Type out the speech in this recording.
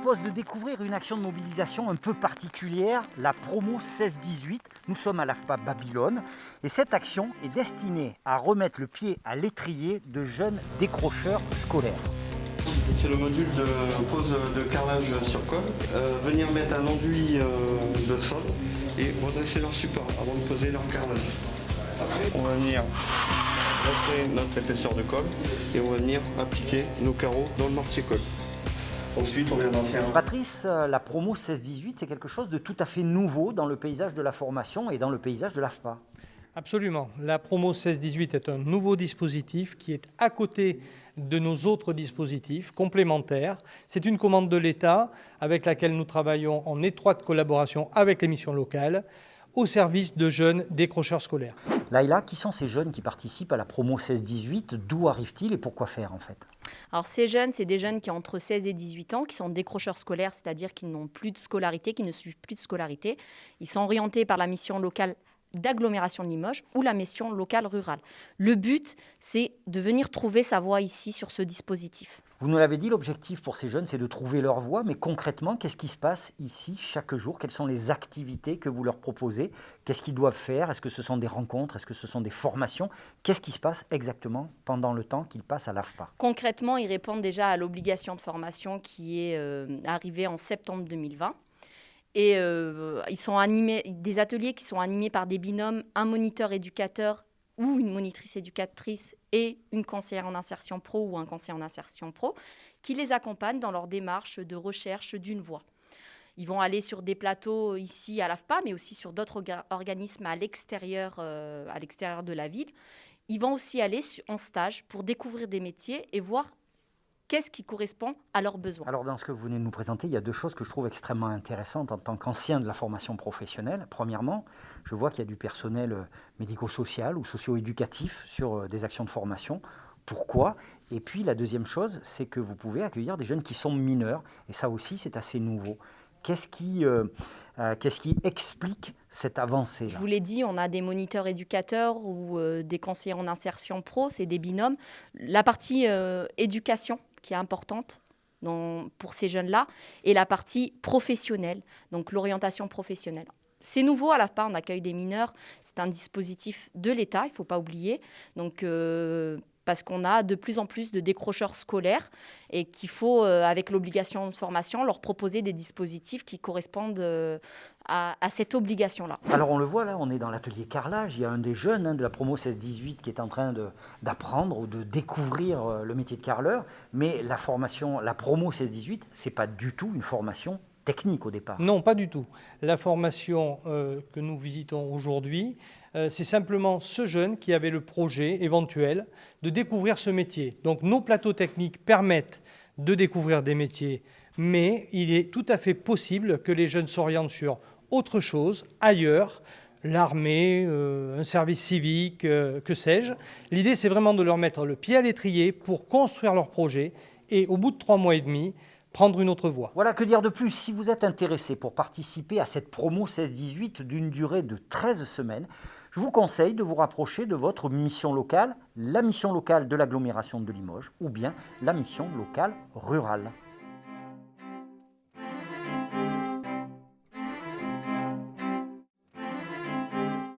propose de découvrir une action de mobilisation un peu particulière, la promo 16-18. Nous sommes à l'AFPA Babylone et cette action est destinée à remettre le pied à l'étrier de jeunes décrocheurs scolaires. C'est le module de pose de carrelage sur colle. Venir mettre un enduit de sol et redresser leur support avant de poser leur carrelage. Après, on va venir rester notre épaisseur de colle et on va venir appliquer nos carreaux dans le mortier-colle. Ensuite, on viendra faire... Patrice, la promo 16-18, c'est quelque chose de tout à fait nouveau dans le paysage de la formation et dans le paysage de l'AFPA. Absolument. La promo 16-18 est un nouveau dispositif qui est à côté de nos autres dispositifs complémentaires. C'est une commande de l'État avec laquelle nous travaillons en étroite collaboration avec les missions locales au service de jeunes décrocheurs scolaires. Laïla, qui sont ces jeunes qui participent à la promo 16-18 ? D'où arrivent-ils et pourquoi faire en fait ? Alors ces jeunes, c'est des jeunes qui ont entre 16 et 18 ans, qui sont décrocheurs scolaires, c'est-à-dire qu'ils n'ont plus de scolarité, qui ne suivent plus de scolarité. Ils sont orientés par la mission locale d'agglomération de Limoges ou la mission locale rurale. Le but, c'est de venir trouver sa voie ici sur ce dispositif. Vous nous l'avez dit, l'objectif pour ces jeunes, c'est de trouver leur voie. Mais concrètement, qu'est-ce qui se passe ici chaque jour ? Quelles sont les activités que vous leur proposez ? Qu'est-ce qu'ils doivent faire ? Est-ce que ce sont des rencontres ? Est-ce que ce sont des formations ? Qu'est-ce qui se passe exactement pendant le temps qu'ils passent à l'AFPA ? Concrètement, ils répondent déjà à l'obligation de formation qui est arrivée en septembre 2020. Et ils sont animés, des ateliers qui sont animés par des binômes, un moniteur éducateur ou une monitrice éducatrice et une conseillère en insertion pro ou un conseiller en insertion pro, qui les accompagnent dans leur démarche de recherche d'une voie. Ils vont aller sur des plateaux ici à l'AFPA, mais aussi sur d'autres organismes à l'extérieur de la ville. Ils vont aussi aller en stage pour découvrir des métiers et voir qu'est-ce qui correspond à leurs besoins. Alors dans ce que vous venez de nous présenter, il y a deux choses que je trouve extrêmement intéressantes en tant qu'ancien de la formation professionnelle. Premièrement, je vois qu'il y a du personnel médico-social ou socio-éducatif sur des actions de formation. Pourquoi ? Et puis la deuxième chose, c'est que vous pouvez accueillir des jeunes qui sont mineurs. Et ça aussi, c'est assez nouveau. Qu'est-ce qui explique cette avancée-là ? Je vous l'ai dit, on a des moniteurs éducateurs ou des conseillers en insertion pro, c'est des binômes. La partie éducation, qui est importante pour ces jeunes-là, et la partie professionnelle, donc l'orientation professionnelle. C'est nouveau à l'AFPA, on accueille des mineurs, c'est un dispositif de l'État, il ne faut pas oublier, donc, parce qu'on a de plus en plus de décrocheurs scolaires et qu'il faut, avec l'obligation de formation, leur proposer des dispositifs qui correspondent à cette obligation-là. Alors on le voit là, on est dans l'atelier carrelage, il y a un des jeunes de la promo 16-18 qui est en train d'apprendre ou de découvrir le métier de carreleur, mais la promo 16-18, c'est pas du tout une formation technique au départ. Non, pas du tout. La formation que nous visitons aujourd'hui, c'est simplement ce jeune qui avait le projet éventuel de découvrir ce métier. Donc nos plateaux techniques permettent de découvrir des métiers, mais il est tout à fait possible que les jeunes s'orientent sur autre chose, ailleurs, l'armée, un service civique, que sais-je. L'idée, c'est vraiment de leur mettre le pied à l'étrier pour construire leur projet et au bout de 3 mois et demi, prendre une autre voie. Voilà, que dire de plus ? Si vous êtes intéressé pour participer à cette promo 16-18 d'une durée de 13 semaines, je vous conseille de vous rapprocher de votre mission locale, la mission locale de l'agglomération de Limoges ou bien la mission locale rurale.